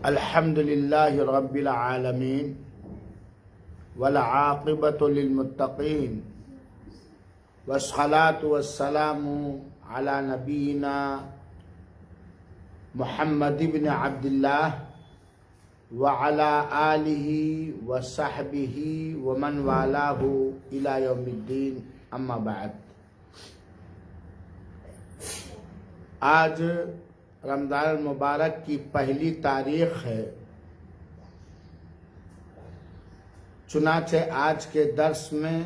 الحمد للہ رب العالمین والعاقبۃ للمتقین والصلاۃ والسلام علی نبینا محمد بن عبد اللہ وعلی آلہ وصحبہ ومن والاہ الی یوم الدین، اما بعد۔ آج رمضان المبارک کی پہلی تاریخ ہے، چنانچہ آج کے درس میں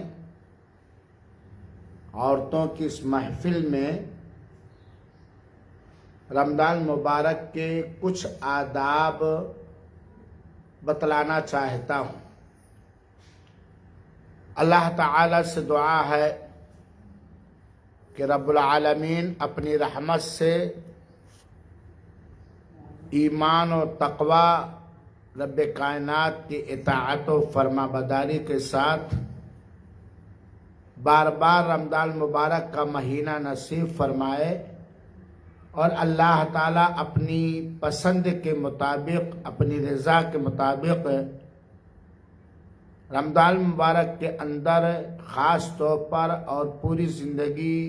عورتوں کی اس محفل میں رمضان مبارک کے کچھ آداب بتلانا چاہتا ہوں۔ اللہ تعالی سے دعا ہے کہ رب العالمین اپنی رحمت سے ایمان و تقوی رب کائنات کی اطاعت و فرما برداری کے ساتھ بار بار رمضان مبارک کا مہینہ نصیب فرمائے، اور اللہ تعالیٰ اپنی پسند کے مطابق، اپنی رضا کے مطابق رمضان مبارک کے اندر خاص طور پر اور پوری زندگی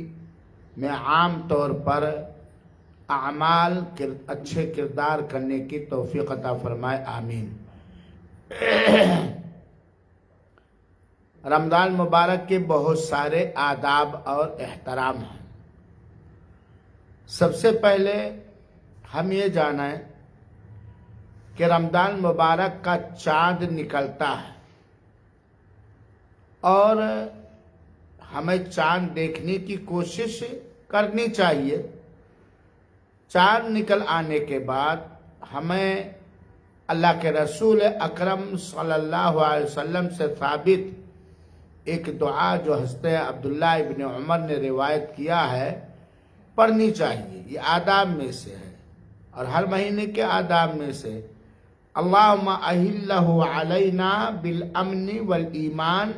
میں عام طور پر اعمال اچھے کردار کرنے کی توفیق عطا فرمائے، آمین۔ رمضان مبارک کے بہت سارے آداب اور احترام ہیں۔ سب سے پہلے ہم یہ جانیں کہ رمضان مبارک کا چاند نکلتا ہے اور ہمیں چاند دیکھنے کی کوشش کرنی چاہیے۔ چاند نکل آنے کے بعد ہمیں اللہ کے رسول اکرم صلی اللہ علیہ وسلم سے ثابت ایک دعا جو حضرت عبداللہ ابن عمر نے روایت کیا ہے پڑھنی چاہیے۔ یہ آداب میں سے ہے اور ہر مہینے کے آداب میں سے۔ اللہم اہلہ علینا بالامن والایمان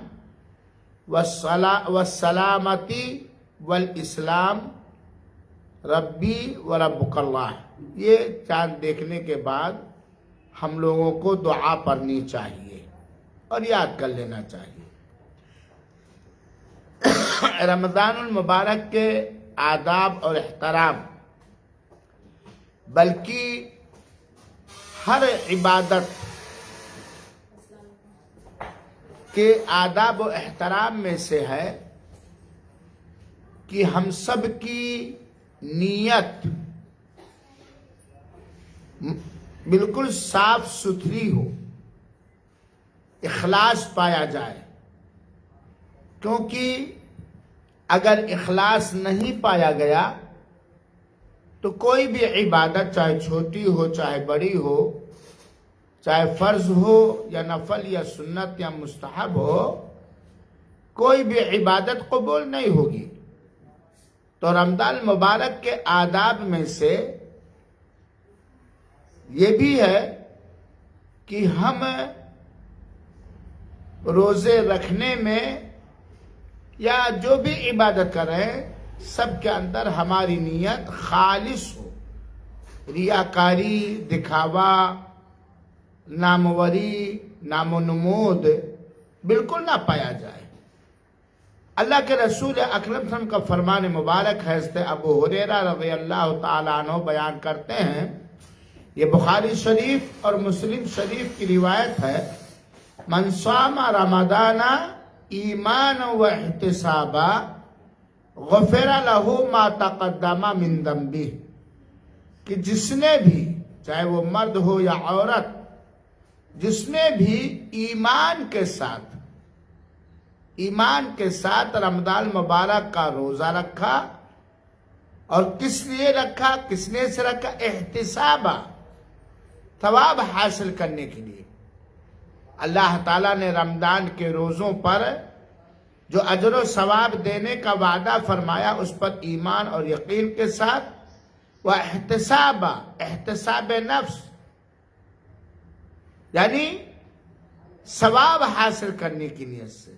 والسلامتی والاسلام ربی و ربک اللہ۔ یہ چاند دیکھنے کے بعد ہم لوگوں کو دعا پڑھنی چاہیے اور یاد کر لینا چاہیے۔ رمضان المبارک کے آداب اور احترام، بلکہ ہر عبادت کے آداب و احترام میں سے ہے کہ ہم سب کی نیت بالکل صاف ستھری ہو، اخلاص پایا جائے، کیونکہ اگر اخلاص نہیں پایا گیا تو کوئی بھی عبادت چاہے چھوٹی ہو چاہے بڑی ہو، چاہے فرض ہو یا نفل یا سنت یا مستحب ہو، کوئی بھی عبادت قبول نہیں ہوگی۔ تو رمضان مبارک کے آداب میں سے یہ بھی ہے کہ ہم روزے رکھنے میں یا جو بھی عبادت کر رہے ہیں سب کے اندر ہماری نیت خالص ہو، ریاکاری، دکھاوا، ناموری، نام و نمود بالکل نہ پایا جائے۔ اللہ کے رسول اکرم صلی اللہ علیہ وسلم کا فرمان مبارک ہے، حضرت ابو ہریرہ رضی اللہ تعالیٰ عنہ بیان کرتے ہیں، یہ بخاری شریف اور مسلم شریف کی روایت ہے، من صام رمضان ایمانا و احتسابا غفر له ما تقدم من ذنبہ، کہ جس نے بھی، چاہے وہ مرد ہو یا عورت، جس نے بھی ایمان کے ساتھ رمضان مبارک کا روزہ رکھا، اور کس لیے رکھا، کس نے سے رکھا؟ احتسابا، ثواب حاصل کرنے کے لیے۔ اللہ تعالیٰ نے رمضان کے روزوں پر جو اجر و ثواب دینے کا وعدہ فرمایا، اس پر ایمان اور یقین کے ساتھ، وہ احتسابا، احتساب نفس، یعنی ثواب حاصل کرنے کی نیت سے،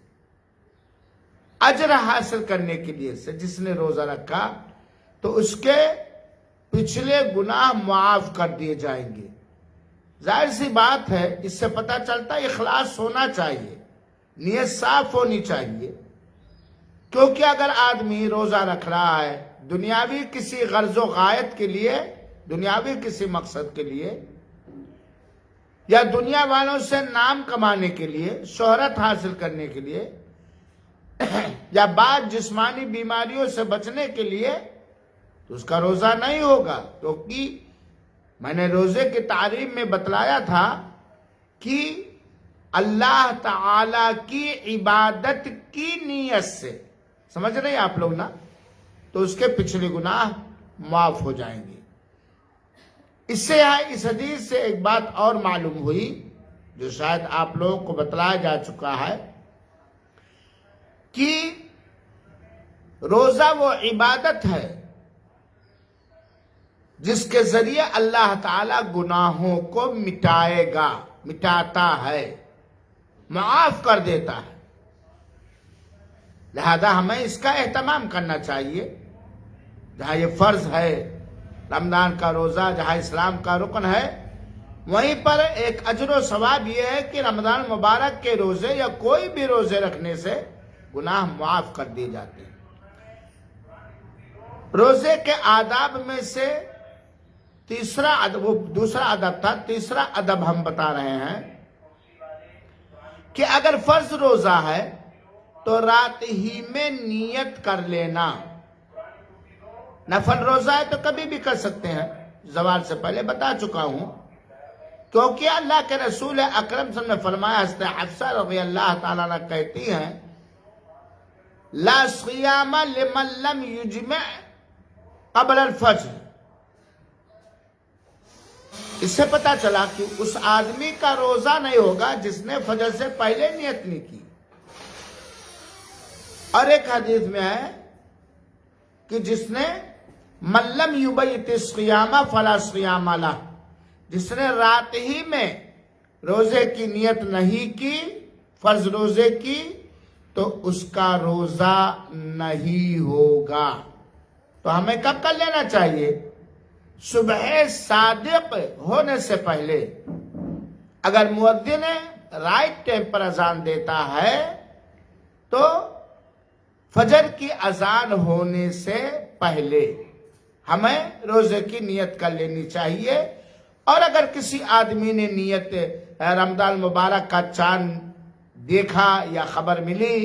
اجر حاصل کرنے کے لیے سے جس نے روزہ رکھا تو اس کے پچھلے گناہ معاف کر دیے جائیں گے، ظاہر سی بات ہے، اس سے پتہ چلتا ہے اخلاص ہونا چاہیے، نیت صاف ہونی چاہیے. کیونکہ اگر آدمی روزہ رکھ رہا ہے دنیاوی کسی غرض و غایت کے لیے، دنیاوی کسی مقصد کے لیے، یا دنیا والوں سے نام کمانے کے لیے، شہرت حاصل کرنے کے لیے، یا بعض جسمانی بیماریوں سے بچنے کے لیے، تو اس کا روزہ نہیں ہوگا. کیونکہ میں نے روزے کی تعریف میں بتلایا تھا کہ اللہ تعالی کی عبادت کی نیت سے، سمجھ رہے ہیں آپ لوگ نا، تو اس کے پچھلے گناہ معاف ہو جائیں گے. اس سے اس حدیث سے ایک بات اور معلوم ہوئی جو شاید آپ لوگوں کو بتلایا جا چکا ہے کہ روزہ وہ عبادت ہے جس کے ذریعے اللہ تعالی گناہوں کو مٹائے گا، مٹاتا ہے، معاف کر دیتا ہے. لہذا ہمیں اس کا اہتمام کرنا چاہیے. جہاں یہ فرض ہے رمضان کا روزہ، جہاں اسلام کا رکن ہے، وہیں پر ایک اجر و ثواب یہ ہے کہ رمضان مبارک کے روزے یا کوئی بھی روزے رکھنے سے گناہ معاف کر دیے جاتے ہیں. روزے کے آداب میں سے تیسرا ادب، وہ دوسرا ادب تھا، تیسرا ادب ہم بتا رہے ہیں کہ اگر فرض روزہ ہے تو رات ہی میں نیت کر لینا. نفل روزہ ہے تو کبھی بھی کر سکتے ہیں، زوال سے پہلے بتا چکا ہوں. کیونکہ اللہ کے رسول اکرم صلی اللہ علیہ وسلم نے فرمایا، حضرت حفصہ رضی اللہ تعالیٰ عنہ کہتی ہیں، لا صیام لمن لم یجمع قبل الفجر. اس سے پتا چلا کہ اس آدمی کا روزہ نہیں ہوگا جس نے فجر سے پہلے نیت نہیں کی. اور ایک حدیث میں ہے کہ جس نے من لم یبیت الصیام فلا صیام لہ، جس نے رات ہی میں روزے کی نیت نہیں کی، فرض روزے کی، تو اس کا روزہ نہیں ہوگا. تو ہمیں کب کر لینا چاہیے؟ صبح صادق ہونے سے پہلے. اگر مؤذن رائٹ ٹائم پر اذان دیتا ہے تو فجر کی اذان ہونے سے پہلے ہمیں روزے کی نیت کر لینی چاہیے. اور اگر کسی آدمی نے نیت رمضان مبارک کا چاند دیکھا یا خبر ملی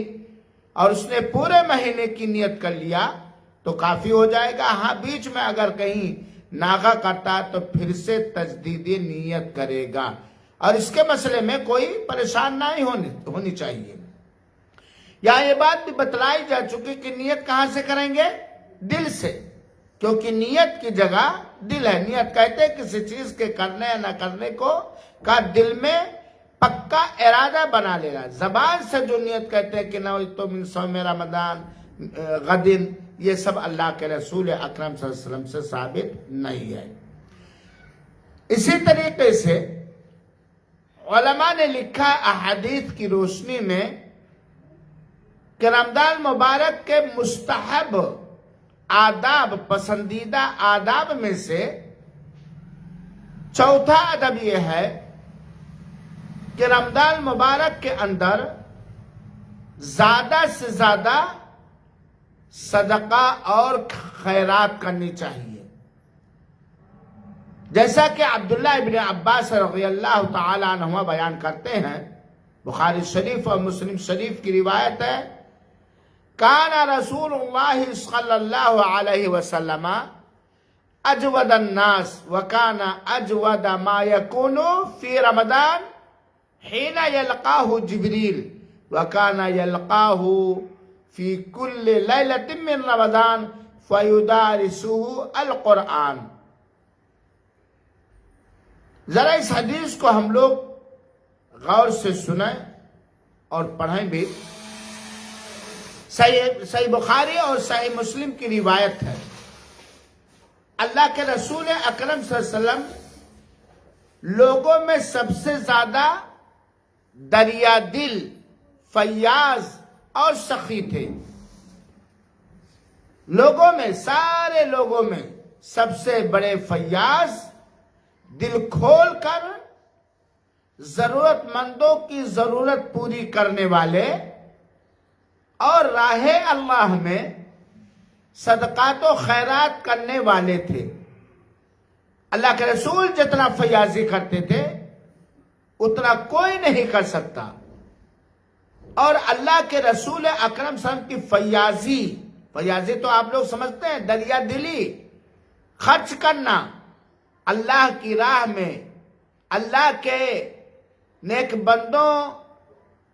اور اس نے پورے مہینے کی نیت کر لیا تو کافی ہو جائے گا. ہاں بیچ میں اگر کہیں ناغہ کرتا ہے تو پھر سے تجدید نیت کرے گا، اور اس کے مسئلے میں کوئی پریشان نہیں ہونی چاہیے. یہاں یہ بات بھی بتلائی جا چکی کہ نیت کہاں سے کریں گے؟ دل سے. کیونکہ نیت کی جگہ دل ہے. نیت کہتے ہیں کسی چیز کے کرنے یا نہ کرنے کو کا دل میں پکا ارادہ بنا لینا. زبان سے جو نیت کہتے ہیں کہ نویت من صوم رمضان غدن، یہ سب اللہ کے رسول اکرم صلی اللہ علیہ وسلم سے ثابت نہیں ہے. اسی طریقے سے علماء نے لکھا احادیث کی روشنی میں کہ رمضان مبارک کے مستحب آداب، پسندیدہ آداب میں سے چوتھا ادب یہ ہے کہ رمضان مبارک کے اندر زیادہ سے زیادہ صدقہ اور خیرات کرنی چاہیے. جیسا کہ عبداللہ ابن عباس رضی اللہ تعالی عنہما بیان کرتے ہیں، بخاری شریف اور مسلم شریف کی روایت ہے، کان رسول اللہ صلی اللہ علیہ وسلم اجود الناس وکان اجود ما یکون فی رمضان حین یلقاہ جبریل وکان یلقاہ فی کل لیلۃ من رمضان فیدارسہ القرآن. ذرا اس حدیث کو ہم لوگ غور سے سنیں اور پڑھیں بھی. صحیح بخاری اور صحیح مسلم کی روایت ہے، اللہ کے رسول اکرم صلی اللہ علیہ وسلم لوگوں میں سب سے زیادہ دریا دل، فیاض اور سخی تھے. لوگوں میں، سارے لوگوں میں سب سے بڑے فیاض، دل کھول کر ضرورت مندوں کی ضرورت پوری کرنے والے اور راہ اللہ میں صدقات و خیرات کرنے والے تھے۔ اللہ کے رسول جتنا فیاضی کرتے تھے اتنا کوئی نہیں کر سکتا، اور اللہ کے رسول اکرم صلی اللہ علیہ وسلم کی فیاضی تو آپ لوگ سمجھتے ہیں، دریا دلی، خرچ کرنا اللہ کی راہ میں، اللہ کے نیک بندوں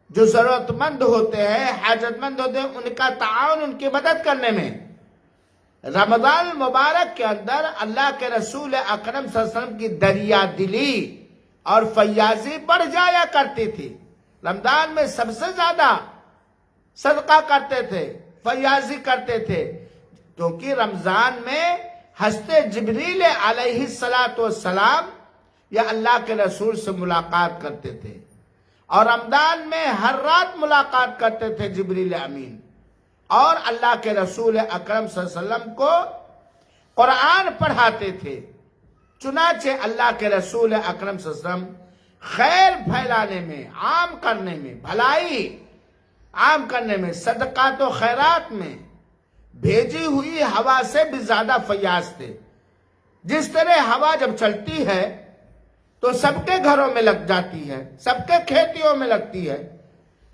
جو ضرورت مند ہوتے ہیں، حاجت مند ہوتے ہیں، ان کا تعاون، ان کی مدد کرنے میں۔ رمضان المبارک کے اندر اللہ کے رسول اکرم صلی اللہ علیہ وسلم کی دریا دلی اور فیاضی بڑھ جایا کرتی تھی۔ رمضان میں سب سے زیادہ صدقہ کرتے تھے، فیاضی کرتے تھے، کیونکہ رمضان میں حضرت جبریل علیہ السلام یا اللہ کے رسول سے ملاقات کرتے تھے، اور رمضان میں ہر رات ملاقات کرتے تھے جبریل امین، اور اللہ کے رسول اکرم صلی اللہ علیہ وسلم کو قرآن پڑھاتے تھے۔ چنانچہ اللہ کے رسول اکرم صلی اللہ علیہ وسلم خیر پھیلانے میں، عام کرنے میں، بھلائی عام کرنے میں، صدقات و خیرات میں بھیجی ہوئی ہوا سے بھی زیادہ فیاض تھے۔ جس طرح ہوا جب چلتی ہے تو سب کے گھروں میں لگ جاتی ہے، سب کے کھیتیوں میں لگتی ہے۔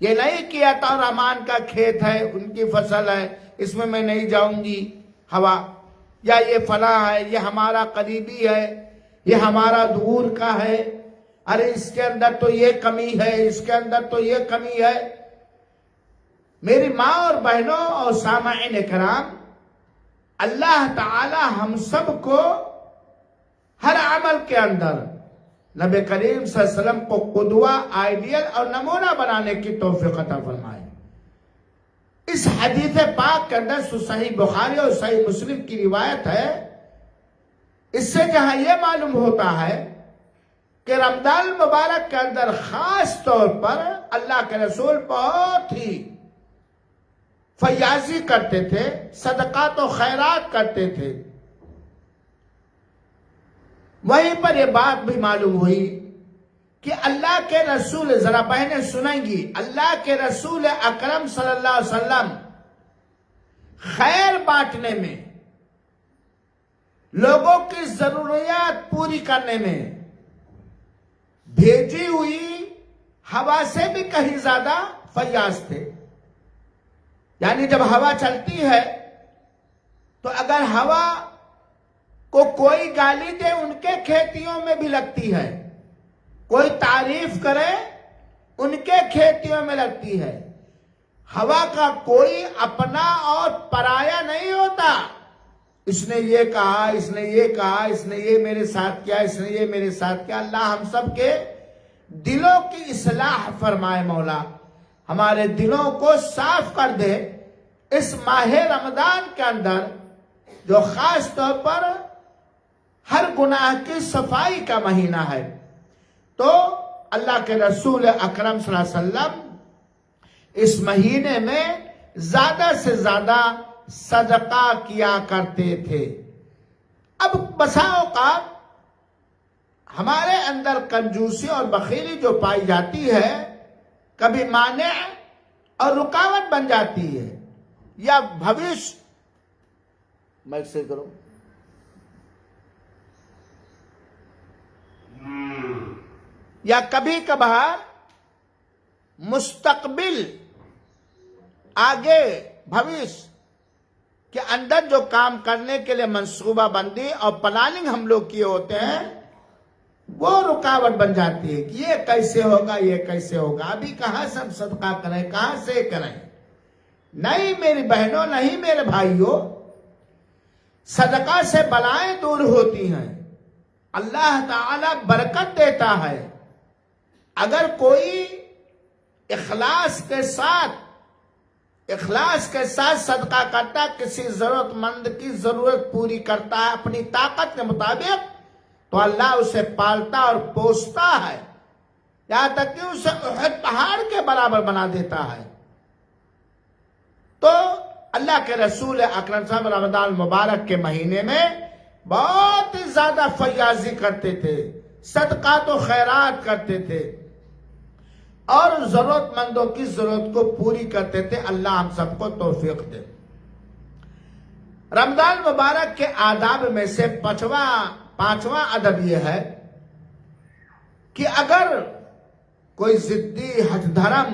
یہ نہیں کہ عطا الرحمان کا کھیت ہے، ان کی فصل ہے، اس میں نہیں جاؤں گی ہوا، یا یہ فلاں ہے، یہ ہمارا قریبی ہے، یہ ہمارا دور کا ہے، ارے اس کے اندر تو یہ کمی ہے، اس کے اندر تو یہ کمی ہے۔ میری ماں اور بہنوں اور سامعین کرام، اللہ تعالی ہم سب کو ہر عمل کے اندر نبی کریم صلی اللہ علیہ وسلم کو قدوہ، آئیڈیل اور نمونہ بنانے کی توفیق عطا فرمائے۔ اس حدیث پاک کے اندر صحیح بخاری اور صحیح مسلم کی روایت ہے، اس سے جہاں یہ معلوم ہوتا ہے کہ رمضان المبارک کے اندر خاص طور پر اللہ کے رسول بہت ہی فیاضی کرتے تھے، صدقات و خیرات کرتے تھے۔ وہیں پر یہ بات بھی معلوم ہوئی کہ اللہ کے رسول، ذرا بہنیں سنیں گی، اللہ کے رسول اکرم صلی اللہ علیہ وسلم خیر بانٹنے میں، لوگوں کی ضروریات پوری کرنے میں بھیجی ہوئی ہوا سے بھی کہیں زیادہ فیاض تھے۔ یعنی جب ہوا چلتی ہے تو اگر ہوا کو کوئی گالی دے ان کے کھیتیوں میں بھی لگتی ہے، کوئی تعریف کرے ان کے کھیتیوں میں لگتی ہے۔ ہوا کا کوئی اپنا اور پرایا نہیں ہوتا، اس نے یہ کہا، اس نے یہ کہا، اس نے یہ میرے ساتھ کیا، اس نے یہ میرے ساتھ کیا۔ اللہ ہم سب کے دلوں کی اصلاح فرمائے، مولا ہمارے دلوں کو صاف کر دے۔ اس ماہ رمضان کے اندر جو خاص طور پر ہر گناہ کی صفائی کا مہینہ ہے، تو اللہ کے رسول اکرم صلی اللہ علیہ وسلم اس مہینے میں زیادہ سے زیادہ صدقہ کیا کرتے تھے۔ اب بسا اوقات ہمارے اندر کنجوسی اور بخیلی جو پائی جاتی ہے، کبھی مانع اور رکاوٹ بن جاتی ہے، یا بھوش میں سے کروں یا کبھی کبھار مستقبل، آگے بھوش کے اندر جو کام کرنے کے لیے منصوبہ بندی اور پلاننگ ہم لوگ کیے ہوتے ہیں، وہ رکاوٹ بن جاتی ہے کہ یہ کیسے ہوگا، یہ کیسے ہوگا، ابھی کہاں سے ہم صدقہ کریں، کہاں سے کریں۔ نہیں میری بہنوں، نہیں میرے بھائیوں، صدقہ سے بلائیں دور ہوتی ہیں، اللہ تعالی برکت دیتا ہے۔ اگر کوئی اخلاص کے ساتھ صدقہ کرتا، کسی ضرورت مند کی ضرورت پوری کرتا ہے اپنی طاقت کے مطابق، تو اللہ اسے پالتا اور پوستا ہے، یہاں تک کہ اسے احد پہاڑ کے برابر بنا دیتا ہے۔ تو اللہ کے رسول اکرم صاحب رمضان المبارک کے مہینے میں بہت زیادہ فیاضی کرتے تھے، صدقات و خیرات کرتے تھے۔ اور ضرورت مندوں کی ضرورت کو پوری کرتے تھے. اللہ ہم سب کو توفیق دے. رمضان مبارک کے آداب میں سے پانچواں ادب یہ ہے کہ اگر کوئی ضدی حج دھرم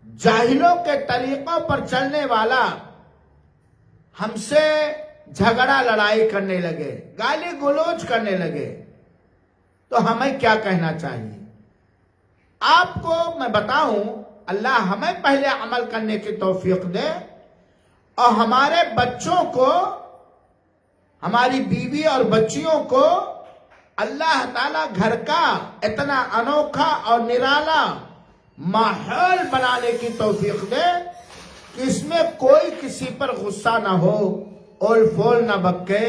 جاہلوں کے طریقوں پر چلنے والا ہم سے جھگڑا لڑائی کرنے لگے، گالی گلوچ کرنے لگے، تو ہمیں کیا کہنا چاہیے؟ آپ کو میں بتاؤں، اللہ ہمیں پہلے عمل کرنے کی توفیق دے اور ہمارے بچوں کو، ہماری بیوی اور بچیوں کو اللہ تعالیٰ گھر کا اتنا انوکھا اور نرالا ماحول بنانے کی توفیق دے کہ اس میں کوئی کسی پر غصہ نہ ہو، اول فول نہ بکے.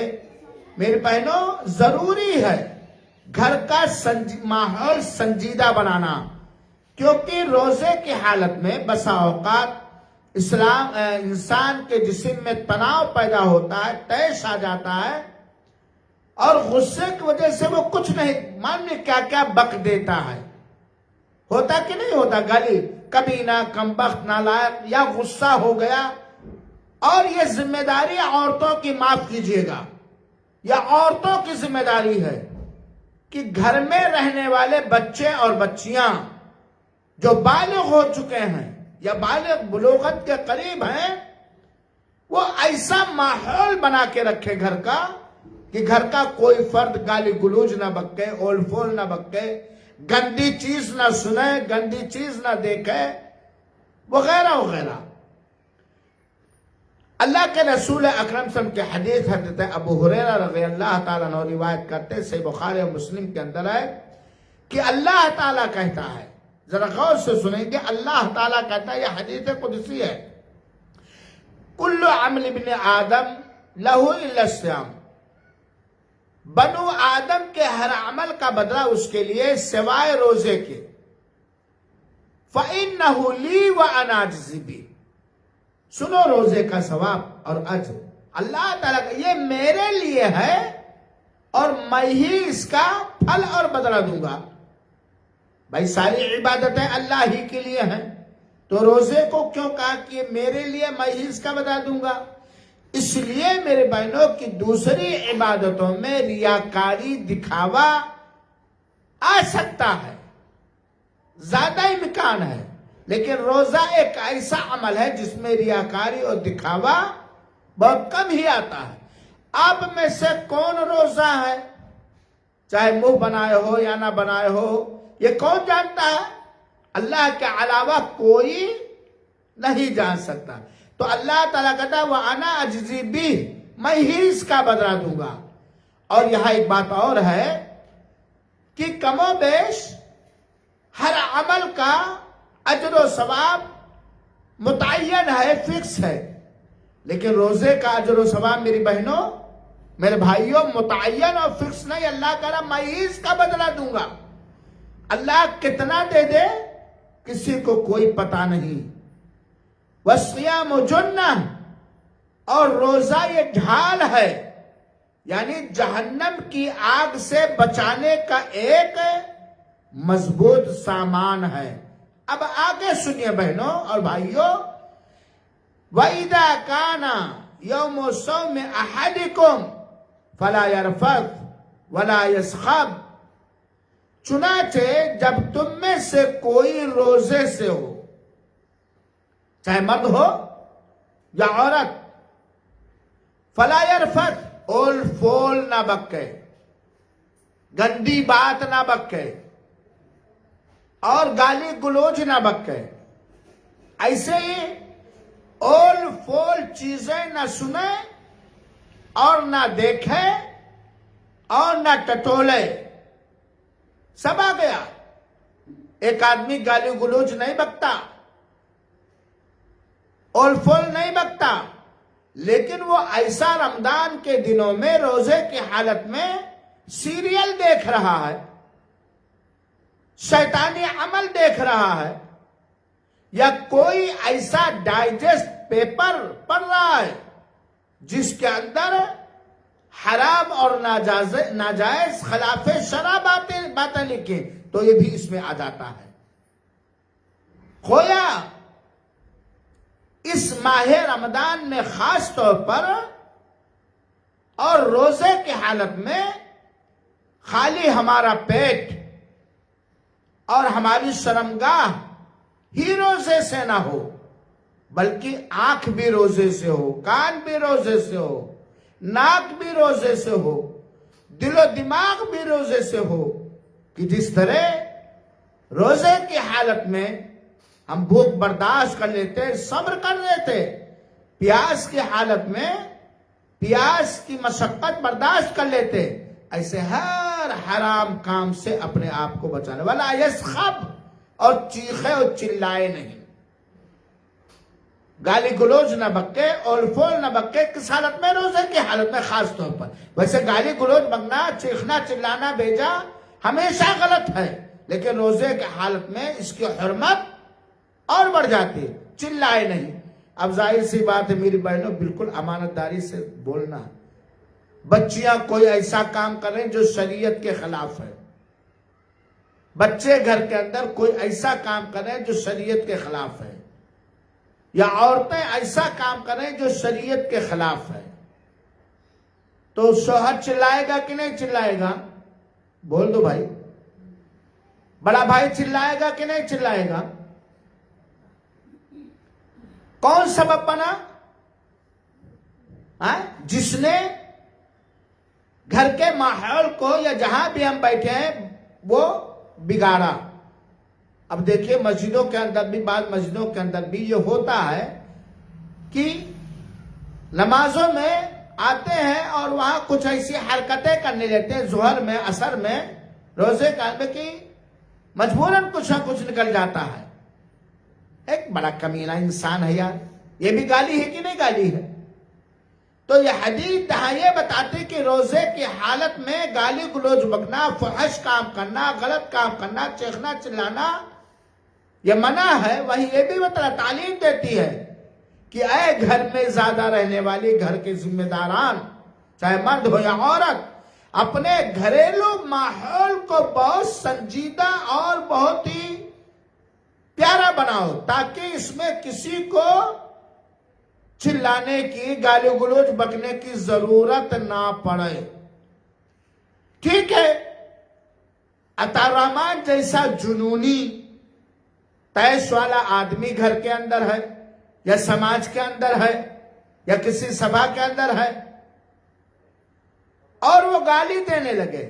میری بہنوں، ضروری ہے گھر کا ماحول سنجیدہ بنانا، کیونکہ روزے کی حالت میں بسا اوقات انسان کے جسم میں تناؤ پیدا ہوتا ہے، طیش آ جاتا ہے، اور غصے کی وجہ سے وہ کچھ نہیں ماننے کیا کیا بک دیتا ہے. ہوتا کہ نہیں ہوتا؟ گالی کبھی نہ، کمبخت، نالائق، یا غصہ ہو گیا. اور یہ ذمہ داری عورتوں کی، معاف کیجیے گا، یہ عورتوں کی ذمہ داری ہے کہ گھر میں رہنے والے بچے اور بچیاں جو بالغ ہو چکے ہیں یا بالغ بلوغت کے قریب ہیں، وہ ایسا ماحول بنا کے رکھے گھر کا کہ گھر کا کوئی فرد گالی گلوچ نہ بکے، اول فول نہ بکے، گندی چیز نہ سنے، گندی چیز نہ دیکھے، وغیرہ وغیرہ. اللہ کے رسول اکرم صلی اللہ علیہ وسلم کے حدیث حضرت ابو ہریرہ رضی اللہ تعالیٰ عنہ روایت کرتے، صحیح بخاری اور مسلم کے اندر ہے کہ اللہ تعالیٰ کہتا ہے، ذرا غور سے سنیں گے، اللہ تعالیٰ کہتا ہے، یہ حدیث قدسی ہے، کل عمل ابن آدم لہو الا الصیام، بنو آدم کے ہر عمل کا بدلہ اس کے لیے سوائے روزے کے. فَإِنَّهُ لِي وَأَنَا أَجْزِي بِهِ. سنو روزے کا ثواب اور اجر اللہ تعالیٰ کا، یہ میرے لیے ہے اور میں ہی اس کا پھل اور بدلہ دوں گا. بھائی ساری عبادتیں اللہ ہی کے لیے ہیں، تو روزے کو کیوں کہا کہ یہ میرے لیے، میں ہی اس کا بدلہ دوں گا؟ اس لیے میرے بہنوں کی دوسری عبادتوں میں ریاکاری، دکھاوا آ سکتا ہے، زیادہ امکان ہے، لیکن روزہ ایک ایسا عمل ہے جس میں ریاکاری اور دکھاوا بہت کم ہی آتا ہے. آپ میں سے کون روزہ ہے، چاہے منہ بنائے ہو یا نہ بنائے ہو، یہ کون جانتا ہے؟ اللہ کے علاوہ کوئی نہیں جان سکتا. تو اللہ تعالیٰ کہتا ہے وَأَنَا أَجْزِي بِهِ، میں ہی اس کا بدلہ دوں گا. اور یہاں ایک بات اور ہے کہ کم و بیش ہر عمل کا اجر و ثواب متعین ہے، فکس ہے، لیکن روزے کا اجر و ثواب میری بہنوں، میرے بھائیوں، متعین اور فکس نہیں. اللہ کہہ رہا میں ہی اس کا بدلہ دوں گا. اللہ کتنا دے دے کسی کو کوئی پتہ نہیں. وَالصِّيَامُ جُنَّةٌ، اور روزہ یہ ڈھال ہے، یعنی جہنم کی آگ سے بچانے کا ایک مضبوط سامان ہے. اب آگے سنیے بہنوں اور بھائیوں، وَإِذَا كَانَ يَوْمُ صَوْمِ أَحَدِكُمْ فَلَا يَرْفَثْ وَلَا يَسْخَبْ. چنانچہ جب تم میں سے کوئی روزے سے ہو، چاہے مرد ہو یا عورت، فَلَا يَرْفَثْ، اول فول نہ بکے، گندی بات نہ بکے، اور گالی گلوچ نہ بکے. ایسے ہی اول فول چیزیں نہ سنے اور نہ دیکھے اور نہ ٹٹولے. سب آ گیا. ایک آدمی گالی گلوچ نہیں بکتا، اول فول نہیں بکتا، لیکن وہ ایسا رمضان کے دنوں میں روزے کی حالت میں سیریل دیکھ رہا ہے، شیطانی عمل دیکھ رہا ہے، یا کوئی ایسا ڈائجسٹ پیپر پڑھ رہا ہے جس کے اندر حرام اور ناجائز خلاف شرع باتیں لکھیں، تو یہ بھی اس میں آ جاتا ہے. گویا اس ماہ رمضان میں خاص طور پر اور روزے کی حالت میں خالی ہمارا پیٹ اور ہماری شرمگاہ ہی روزے سے نہ ہو، بلکہ آنکھ بھی روزے سے ہو، کان بھی روزے سے ہو، ناک بھی روزے سے ہو، دل و دماغ بھی روزے سے ہو، کہ جس طرح روزے کی حالت میں ہم بھوک برداشت کر لیتے، صبر کر لیتے، پیاس کی حالت میں پیاس کی مشقت برداشت کر لیتے، ایسے ہر حرام کام سے اپنے آپ کو بچانے والا یسخب، اور چیخے اور چلائے نہیں، گالی گلوچ نہ بکے، اول فول نہ بکے۔ کس حالت میں؟ روزے کی حالت میں خاص طور پر۔ ویسے گالی گلوچ بکنا، چیخنا چلانا بیجا ہمیشہ غلط ہے، لیکن روزے کی حالت میں اس کی حرمت اور بڑھ جاتی ہے۔ چلائے نہیں۔ اب ظاہر سی بات ہے میری بہنوں، بالکل امانت داری سے بولنا، بچیاں کوئی ایسا کام کر رہے ہیں جو شریعت کے خلاف ہے، بچے گھر کے اندر کوئی ایسا کام کر رہے ہیں جو شریعت کے خلاف ہے، یا عورتیں ایسا کام کر رہے ہیں جو شریعت کے خلاف ہے، تو شوہر چلائے گا کہ نہیں چلائے گا؟ بول دو بھائی۔ بڑا بھائی چلائے گا کہ نہیں چلائے گا؟ کون سبب بنا؟ جس نے گھر کے ماحول کو یا جہاں بھی ہم بیٹھے ہیں وہ بگاڑا۔ اب دیکھیے مسجدوں کے اندر بھی، بعض مسجدوں کے اندر بھی یہ ہوتا ہے کہ نمازوں میں آتے ہیں اور وہاں کچھ ایسی حرکتیں کرنے لیتے ہیں، ظہر میں، عصر میں، روزے کا میں، کہ مجبوراً کچھ نہ کچھ نکل جاتا ہے۔ ایک بڑا کمینہ انسان ہے یار، یہ بھی گالی ہے کہ نہیں گالی ہے؟ تو یہ حدیث یہ بتاتے کہ روزے کی حالت میں گالی گلوچ بکنا، فحش کام کرنا، غلط کام کرنا، چیخنا چلانا یہ منع ہے۔ وہی یہ بھی تعلیم دیتی ہے کہ اے گھر میں زیادہ رہنے والی گھر کے ذمہ داران، چاہے مرد ہو یا عورت، اپنے گھریلو ماحول کو بہت سنجیدہ اور بہت ہی پیارا بناؤ، تاکہ اس میں کسی کو چلانے کی، گالی گلوچ بکنے کی ضرورت نہ پڑے۔ ٹھیک ہے، عطا الرحمن جیسا جنونی تیش والا آدمی گھر کے اندر ہے، یا سماج کے اندر ہے، یا کسی سبھا کے اندر ہے، اور وہ گالی دینے لگے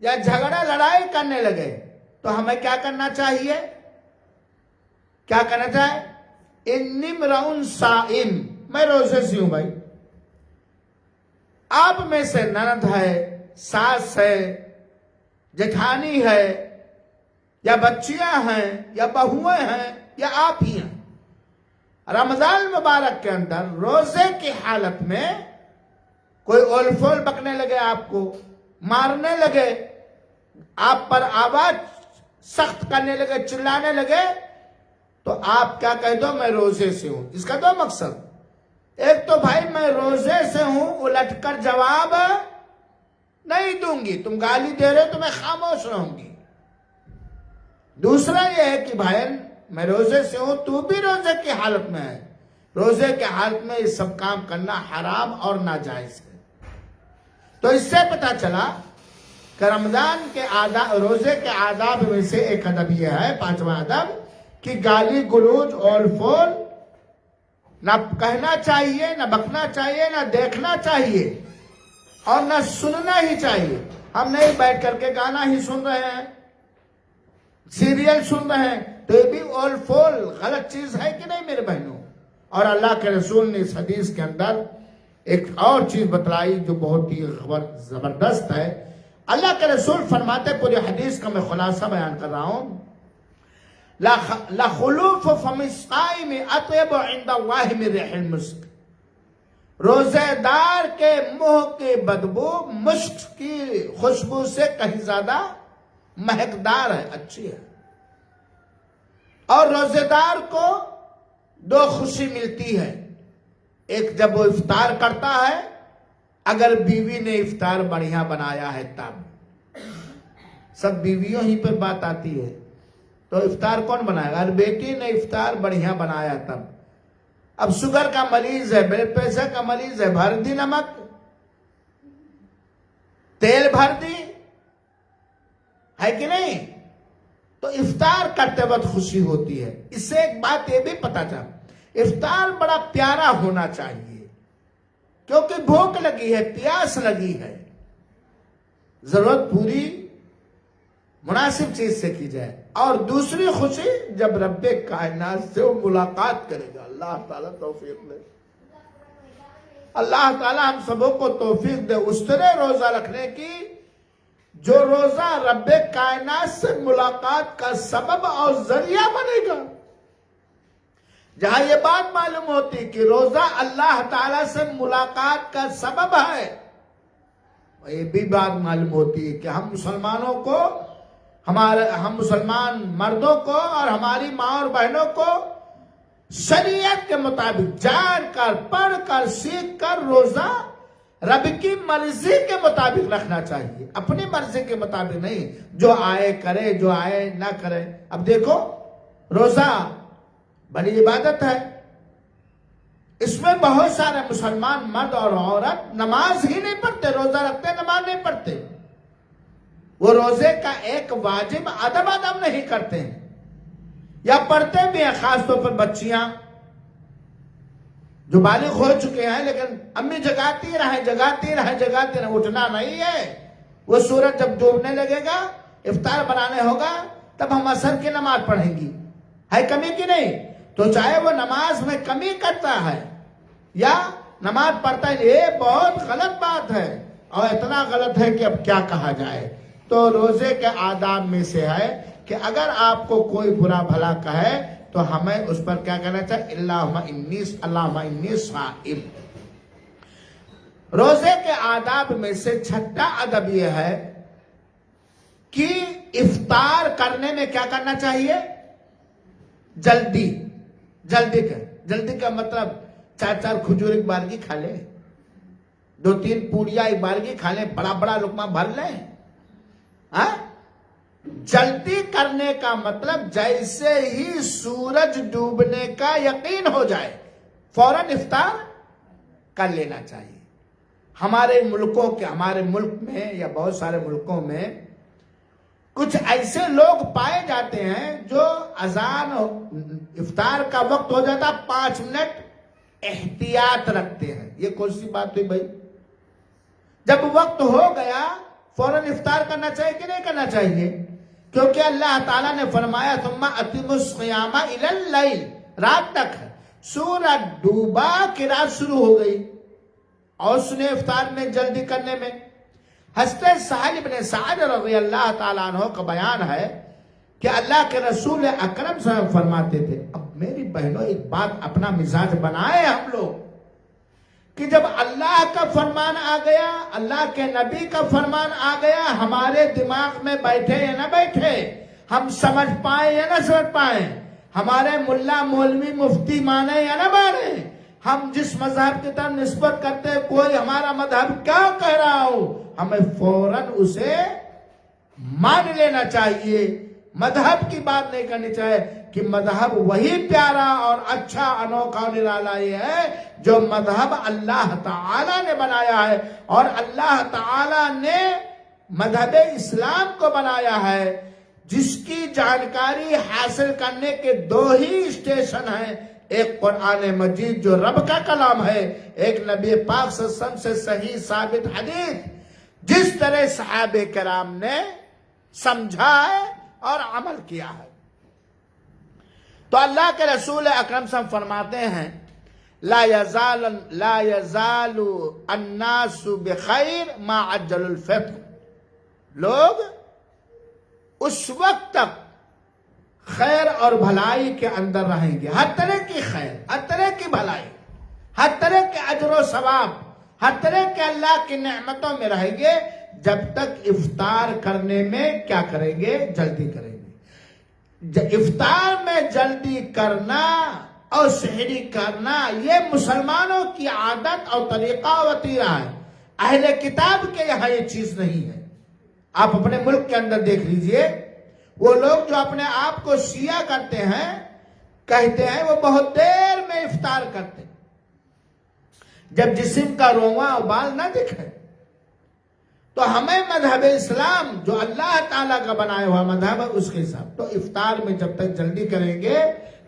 یا جھگڑا لڑائی کرنے لگے، تو ہمیں کیا کرنا چاہیے؟ کیا کرنا چاہیے؟ انی امرؤ صائم، میں روزے سے ہوں بھائی۔ آپ میں سے نند ہے، ساس ہے، جٹھانی ہے، یا بچیاں ہیں، یا بہویں ہیں، یا آپ ہی ہیں، رمضان مبارک کے اندر روزے کی حالت میں کوئی اول فول بکنے لگے، آپ کو مارنے لگے، آپ پر آواز سخت کرنے لگے، چلانے لگے، تو آپ کیا کہہ دو؟ میں روزے سے ہوں۔ اس کا دو مقصد، ایک تو بھائی میں روزے سے ہوں، الٹ کر جواب نہیں دوں گی، تم گالی دے رہے تو میں خاموش رہوں گی۔ دوسرا یہ ہے کہ بھائی میں روزے سے ہوں، تو بھی روزے کی حالت میں ہے، روزے کی حالت میں یہ سب کام کرنا حرام اور ناجائز ہے۔ تو اس سے پتہ چلا کہ رمضان کے آداب، روزے کے آداب میں سے ایک ادب یہ ہے، پانچواں ادب، کہ گالی گلوچ اور فول نہ کہنا چاہیے، نہ بکنا چاہیے، نہ دیکھنا چاہیے، اور نہ سننا ہی چاہیے۔ ہم نہیں بیٹھ کر کے گانا ہی سن رہے ہیں، سیریل سن رہے ہیں، تو یہ بھی اول فول غلط چیز ہے کہ نہیں میرے بہنوں؟ اور اللہ کے رسول نے اس حدیث کے اندر ایک اور چیز بتلائی جو بہت ہی زبردست ہے۔ اللہ کے رسول فرماتے، پوری حدیث کا میں خلاصہ بیان کر رہا ہوں، لَخُلُوفُ فَمِ الصَّائِمِ أَطْيَبُ عِنْدَ اللَّهِ مِنْ رِيحِ الْمِسْكِ، روزے دار کے منہ کی بدبو مشک کی خوشبو سے کہیں زیادہ مہکدار ہے، اچھی ہے۔ اور روزے دار کو دو خوشی ملتی ہے، ایک جب وہ افطار کرتا ہے، اگر بیوی نے افطار بڑھیا بنایا ہے تب، سب بیویوں ہی پر بات آتی ہے، تو تو افطار کون بنائے گا؟ بیٹی نے افطار بڑھیا بنایا تب. اب شوگر کا مریض ہے، بلڈ پریشر کا مریض ہے، بھر دی نمک، تیل بھر دی، ہے کہ نہیں؟ تو افطار کرتے وقت خوشی ہوتی ہے. اس سے ایک بات یہ بھی پتا چلا، افطار بڑا پیارا ہونا چاہیے، کیونکہ بھوک لگی ہے، پیاس لگی ہے، ضرورت پوری مناسب چیز سے کی جائے. اور دوسری خوشی جب رب کائنات سے وہ ملاقات کرے گا. اللہ تعالیٰ توفیق دے، اللہ تعالیٰ ہم سبوں کو توفیق دے اس طرح روزہ رکھنے کی جو روزہ رب کائنات سے ملاقات کا سبب اور ذریعہ بنے گا. جہاں یہ بات معلوم ہوتی کہ روزہ اللہ تعالیٰ سے ملاقات کا سبب ہے، یہ بھی بات معلوم ہوتی ہے کہ ہم مسلمانوں کو، ہم مسلمان مردوں کو اور ہماری ماں اور بہنوں کو شریعت کے مطابق جان کر، پڑھ کر، سیکھ کر روزہ رب کی مرضی کے مطابق رکھنا چاہیے، اپنی مرضی کے مطابق نہیں، جو آئے کرے، جو آئے نہ کرے. اب دیکھو روزہ بڑی عبادت ہے، اس میں بہت سارے مسلمان مرد اور عورت نماز ہی نہیں پڑھتے، روزہ رکھتے نماز نہیں پڑھتے، وہ روزے کا ایک واجب ادب نہیں کرتے ہیں، یا پڑھتے بھی ہیں. خاص طور پر بچیاں جو بالغ ہو چکے ہیں لیکن امی جگاتی رہے، اٹھنا نہیں ہے. وہ سورج جب ڈوبنے لگے گا، افطار بنانے ہوگا، تب ہم عصر کی نماز پڑھیں گی. ہے کمی کی نہیں؟ تو چاہے وہ نماز میں کمی کرتا ہے یا نماز پڑھتا ہے، یہ بہت غلط بات ہے، اور اتنا غلط ہے کہ اب کیا کہا جائے. تو روزے کے آداب میں سے ہے کہ اگر آپ کو کوئی برا بھلا کہے تو ہمیں اس پر کیا کہنا چاہیے؟ اللہم انی صائم. روزے کے آداب میں سے چھٹا ادب یہ ہے کہ افطار کرنے میں کیا کرنا چاہیے؟ جلدی کا مطلب 4 کھجور ایک بارگی کھا لے، 2-3 پوڑیاں ایک بارگی کھا لے، بڑا لقمہ بھر لیں. جلدی کرنے کا مطلب جیسے ہی سورج ڈوبنے کا یقین ہو جائے فوراً افطار کر لینا چاہیے. ہمارے ملک میں یا بہت سارے ملکوں میں کچھ ایسے لوگ پائے جاتے ہیں جو اذان افطار کا وقت ہو جاتا 5 منٹ احتیاط رکھتے ہیں. یہ کون سی بات ہوئی بھائی؟ جب وقت ہو گیا فوراً افطار کرنا چاہیے کہ نہیں کرنا چاہیے؟ کیونکہ اللہ تعالیٰ نے فرمایا ثم اتموا الصیام الی اللیل، رات تک ہے. سورج ڈوبا کہ رات شروع ہو گئی، اور سنے افطار میں جلدی کرنے میں. حضرت سہل بن سعد رضی اللہ تعالیٰ عنہ کا بیان ہے کہ اللہ کے رسول اکرم صلی اللہ علیہ وسلم فرماتے تھے. اب میری بہنوں ایک بات اپنا مزاج بنائے ہم لوگ کہ جب اللہ کا فرمان آ گیا، اللہ کے نبی کا فرمان آ گیا، ہمارے دماغ میں بیٹھے یا نہ بیٹھے، ہم سمجھ پائیں یا نہ سمجھ پائیں، ہمارے ملا مولوی مفتی مانے یا نہ مانے، ہم جس مذہب کی طرف نسبت کرتے ہیں، کوئی ہمارا مذہب کیا کہہ رہا ہو، ہمیں فوراً اسے مان لینا چاہیے. مذہب کی بات نہیں کرنی چاہیے کہ مذہب وہی پیارا اور اچھا انوکھا اور نرالا یہ ہے جو مذہب اللہ تعالیٰ نے بنایا ہے. اور اللہ تعالیٰ نے مذہب اسلام کو بنایا ہے جس کی جانکاری حاصل کرنے کے 2 ہی اسٹیشن ہیں، ایک قرآن مجید جو رب کا کلام ہے، ایک نبی پاک صلی اللہ علیہ وسلم سے صحیح ثابت حدیث، جس طرح صحابہ کرام نے سمجھا ہے اور عمل کیا ہے. تو اللہ کے رسول اکرم صلی اللہ علیہ وسلم فرماتے ہیں لا یزال الناس بخیر ما عجل الفطر. لوگ اس وقت تک خیر اور بھلائی کے اندر رہیں گے، ہر طرح کی خیر، ہر طرح کی بھلائی، ہر طرح کے اجر و ثواب، ہر طرح کے اللہ کی نعمتوں میں رہیں گے جب تک افطار کرنے میں کیا کریں گے؟ جلدی کریں گے. افطار میں جلدی کرنا اور سحری کرنا یہ مسلمانوں کی عادت اور طریقہ و وتیرہ ہے. اہل کتاب کے یہاں یہ چیز نہیں ہے. آپ اپنے ملک کے اندر دیکھ لیجئے، وہ لوگ جو اپنے آپ کو شیعہ کرتے ہیں، کہتے ہیں وہ بہت دیر میں افطار کرتے ہیں، جب جسم کا رواں بال نہ دکھے۔ تو ہمیں مذہب اسلام جو اللہ تعالیٰ کا بنایا ہوا مذہب ہے اس کے حساب، تو افطار میں جب تک جلدی کریں گے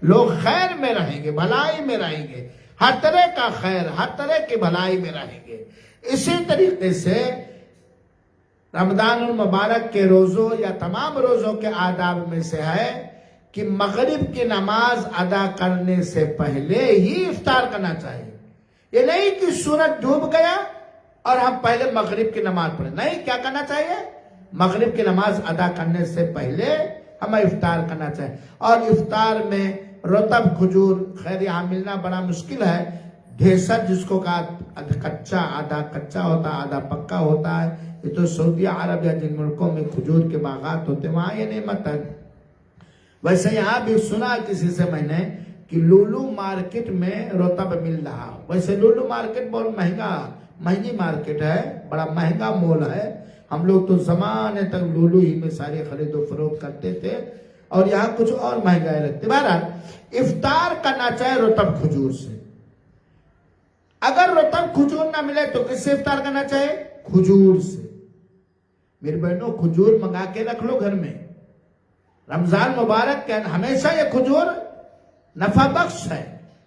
لوگ خیر میں رہیں گے، بھلائی میں رہیں گے، ہر طرح کا خیر، ہر طرح کی بھلائی میں رہیں گے۔ اسی طریقے سے رمضان المبارک کے روزوں یا تمام روزوں کے آداب میں سے ہے کہ مغرب کی نماز ادا کرنے سے پہلے ہی افطار کرنا چاہیے۔ یہ نہیں کہ سورج ڈوب گیا اور ہم پہلے مغرب کی نماز پڑھیں، نہیں، کیا کرنا چاہیے؟ مغرب کی نماز ادا کرنے سے پہلے ہمیں افطار کرنا چاہیے۔ اور افطار میں رطب کھجور، خیر یہاں ملنا بڑا مشکل ہے، ڈھیسر جس کو کہا، کچا، آدھا کچا ہوتا ہے آدھا پکا ہوتا ہے، یہ تو سعودی عرب یا جن ملکوں میں کھجور کے باغات ہوتے ہیں وہاں یہ نعمت ہے۔ ویسے یہاں بھی سنا کسی سے میں نے کہ لولو مارکیٹ میں رطب مل رہا، ویسے لولو مارکیٹ بہت مہنگی مارکیٹ ہے، بڑا مہنگا مول ہے، ہم لوگ تو زمانے تک لولو ہی میں ساری خرید و فروخت کرتے تھے، اور یہاں کچھ اور مہنگائی رکھتے۔ بہرحال افطار کرنا چاہے رطب کھجور سے۔ اگر رطب کھجور نہ ملے تو کس سے افطار کرنا چاہے؟ کھجور سے۔ میرے بہنوں کھجور منگا کے رکھ لو گھر میں، رمضان مبارک کے ہمیشہ یہ کھجور نفع بخش ہے،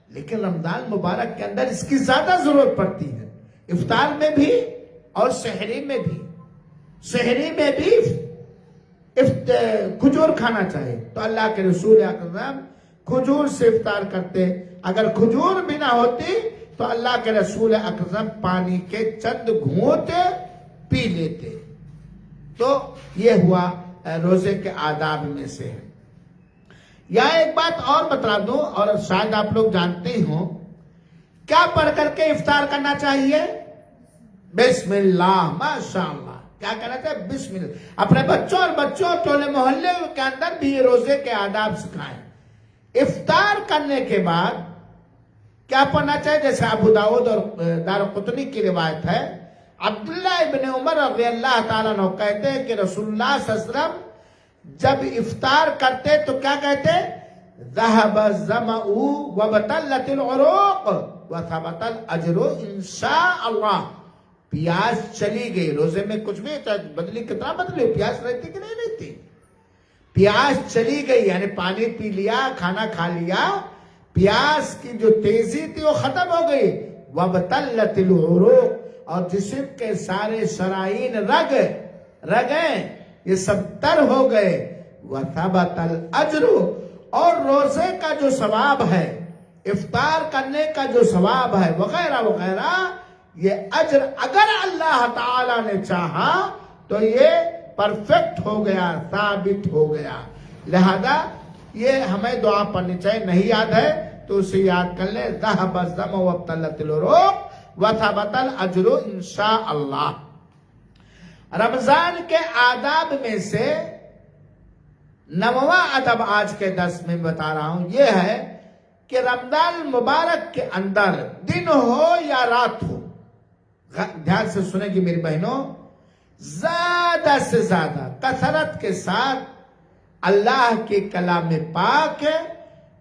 لیکن رمضان مبارک کے اندر اس کی زیادہ ضرورت پڑتی ہے، افطار میں بھی اور سحری میں بھی۔ سحری میں بھی کھجور کھانا چاہیے، تو اللہ کے رسول اکرم کھجور سے افطار کرتے۔ اگر کھجور بھی نہ ہوتی تو اللہ کے رسول اکرم پانی کے چند گھونٹ پی لیتے۔ تو یہ ہوا روزے کے آداب میں سے ہے۔ یہاں ایک بات اور بتا دوں، اور شاید آپ لوگ جانتے ہی ہوں، کیا پڑھ کر کے افطار کرنا چاہیے؟ بسم اللہ، ماشاء اللہ، کیا کہنا چاہیے؟ بسم اللہ۔ اپنے بچوں ٹولے محلے کے اندر بھی یہ روزے کے آداب سکھائیں۔ افطار کرنے کے بعد کیا پڑھنا چاہیے؟ جیسے ابو داؤد اور دارقطنی کی روایت ہے، عبداللہ ابن عمر رضی اللہ تعالیٰ عنہ کہتے ہیں کہ رسول اللہ صلی اللہ علیہ وسلم جب افطار کرتے تو کیا کہتے؟ ذهب الظمأ وبطلت العروق وثبت الاجر انشاء اللہ۔ پیاس چلی گئی، روزے میں کچھ بھی بدلی، کتنا بدلی، پیاس رہتی کہ نہیں رہتی؟ پیاس چلی گئی یعنی پانی پی لیا، کھانا کھا لیا، پیاس کی جو تیزی تھی وہ ختم ہو گئی۔ وبطلت العروق، اور جسم کے سارے شرائین رگیں یہ سب تر ہو گئے۔ وثبت الاجر، اور روزے کا جو ثواب ہے، افطار کرنے کا جو ثواب ہے، وغیرہ وغیرہ، یہ اجر اگر اللہ تعالی نے چاہا تو یہ پرفیکٹ ہو گیا، ثابت ہو گیا۔ لہذا یہ ہمیں دعا پڑھنی چاہیے، نہیں یاد ہے تو اسے یاد کر لیں، ذهب الظمأ وابتلت العروق وثبت الاجر انشاء اللہ۔ رمضان کے آداب میں سے 9واں ادب آج کے درس میں بتا رہا ہوں، یہ ہے کہ رمضان مبارک کے اندر دن ہو یا رات ہو، دھیان سے سنیں گی میری بہنوں، زیادہ سے زیادہ کثرت کے ساتھ اللہ کے کلام پاک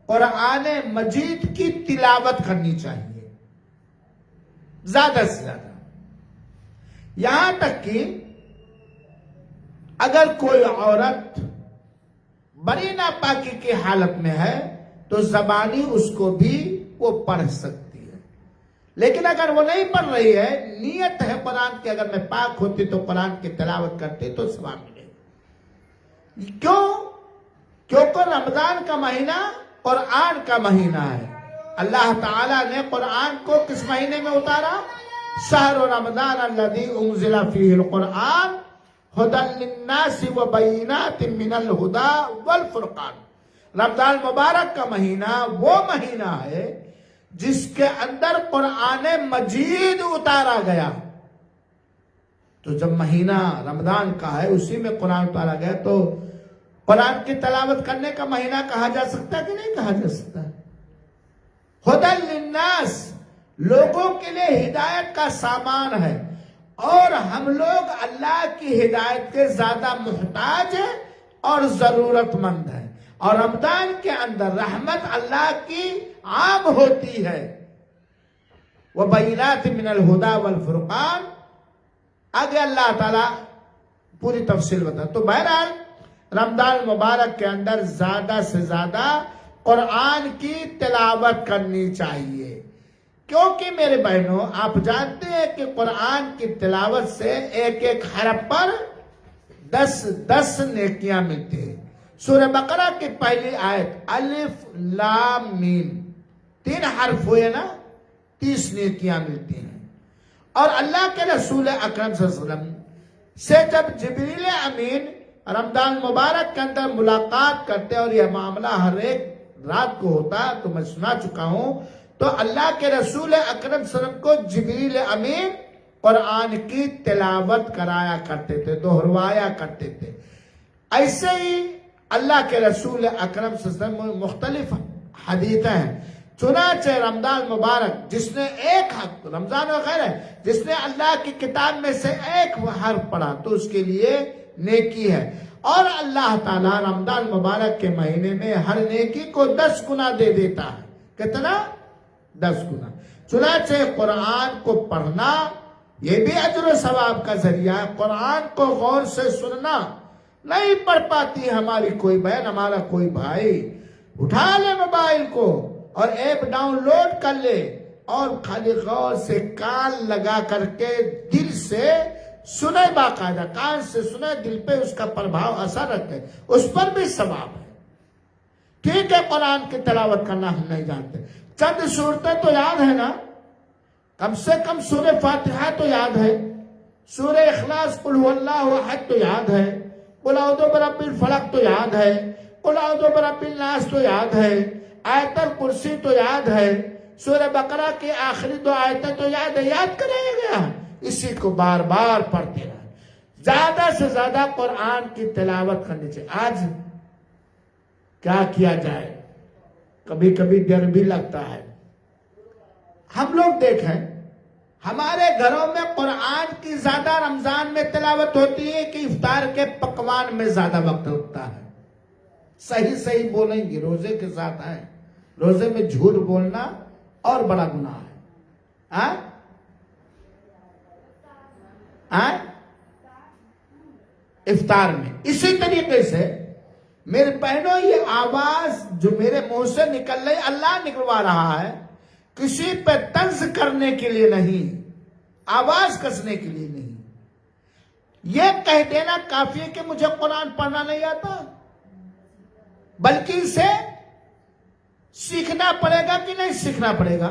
قرآن مجید کی تلاوت کرنی چاہیے، زیادہ سے زیادہ۔ یہاں تک کہ اگر کوئی عورت بڑی ناپاکی کی حالت میں ہے تو زبانی اس کو بھی وہ پڑھ سکتی ہے، لیکن اگر وہ نہیں پڑھ رہی ہے، نیت ہے قرآن کی، اگر میں پاک ہوتی تو قرآن کی تلاوت کرتی تو ثواب ملے گا۔ کیونکہ رمضان کا مہینہ قرآن کا مہینہ ہے۔ اللہ تعالیٰ نے قرآن کو کس مہینے میں اتارا؟ شہر رمضان الذی انزل فیہ القرآن ھدی للناس وبینات من الھدی والفرقان۔ رمضان مبارک کا مہینہ وہ مہینہ ہے جس کے اندر قرآن مجید اتارا گیا۔ تو جب مہینہ رمضان کا ہے، اسی میں قرآن اتارا گیا، تو قرآن کی تلاوت کرنے کا مہینہ کہا جا سکتا ہے کہ نہیں کہا جا سکتا؟ ھدی للناس، لوگوں کے لیے ہدایت کا سامان ہے، اور ہم لوگ اللہ کی ہدایت کے زیادہ محتاج اور ضرورت مند ہے، اور رمضان کے اندر رحمت اللہ کی عام ہوتی ہے۔ وَبَيِّنَاتٍ مِّنَ الْهُدَى وَالْفُرْقَانِ، آگے اللہ تعالیٰ پوری تفصیل بتا۔ تو بہرحال رمضان المبارک کے اندر زیادہ سے زیادہ قرآن کی تلاوت کرنی چاہیے، کیونکہ میرے بہنوں آپ جانتے ہیں کہ قرآن کی تلاوت سے ایک ایک حرف پر 10 نیکیاں ملتی ہیں۔ سورہ بقرہ کی پہلی آیت الف لام میم، 3 حرف ہوئے نا، 30 نیکیاں ملتی ہیں۔ اور اللہ کے رسول اکرم صلی اللہ علیہ وسلم سے جب جبریل امین رمضان مبارک کے اندر ملاقات کرتے، اور یہ معاملہ ہر ایک رات کو ہوتا تو میں سنا چکا ہوں، تو اللہ کے رسول اکرم صلی اللہ علیہ وسلم کو جبریل امین قرآن کی تلاوت کرایا کرتے تھے، دہروایا کرتے تھے۔ ایسے ہی اللہ کے رسول اکرم صلی اللہ علیہ وسلم مختلف حدیثیں ہیں۔ چنانچہ رمضان مبارک جس نے ایک حرف، رمضان وغیرہ جس نے اللہ کی کتاب میں سے ایک حرف پڑھا تو اس کے لیے نیکی ہے، اور اللہ تعالیٰ رمضان مبارک کے مہینے میں ہر نیکی کو 10 گنا دے دیتا ہے۔ کتنا؟ 10 گنا۔ چنانچہ قرآن کو پڑھنا یہ بھی اجر و ثواب کا ذریعہ ہے۔ قرآن کو غور سے سننا نہیں پڑھ پاتی ہماری کوئی بہن، ہمارا کوئی بھائی، اٹھا لے موبائل کو اور ایپ ڈاؤن لوڈ کر لے، اور خالی غور سے کان لگا کر کے دل سے سنے، باقاعدہ کان سے سنے، دل پہ اس کا پربھاؤ اثر رکھے، اس پر بھی ثواب ہے۔ ٹھیک ہے قرآن کی تلاوت کرنا ہم نہیں جانتے، چند صورتیں تو یاد ہے نا، کم سے کم سورہ فاتحہ تو یاد ہے، سورہ اخلاص قل هو اللہ احد تو یاد ہے، قل اعوذ برب الفلق تو یاد ہے، قل اعوذ برب الناس تو یاد ہے، آیت الکرسی تو یاد ہے، سورہ بقرہ کی آخری 2 آیتیں تو یاد ہے۔ یاد کرایا گیا، اسی کو بار بار پڑھتے رہے۔ زیادہ سے زیادہ قرآن کی تلاوت کرنی چاہیے۔ آج کیا کیا جائے، کبھی کبھی ڈر بھی لگتا ہے۔ ہم لوگ دیکھیں ہمارے گھروں میں قرآن کی زیادہ رمضان میں تلاوت ہوتی ہے کہ افطار کے پکوان میں زیادہ وقت لگتا ہے۔ صحیح بولیں گے، روزے کے ساتھ آئیں، روزے میں جھوٹ بولنا اور بڑا گناہ ہے۔ افطار میں اسی طریقے سے میرے بہنوں یہ آواز جو میرے منہ سے نکل رہی اللہ نکلوا رہا ہے، کسی پہ طنز کرنے کے لیے نہیں، آواز کسنے کے لیے نہیں۔ یہ کہہ دینا کافی ہے کہ مجھے قرآن پڑھنا نہیں آتا، بلکہ اسے سیکھنا پڑے گا کہ نہیں سیکھنا پڑے گا۔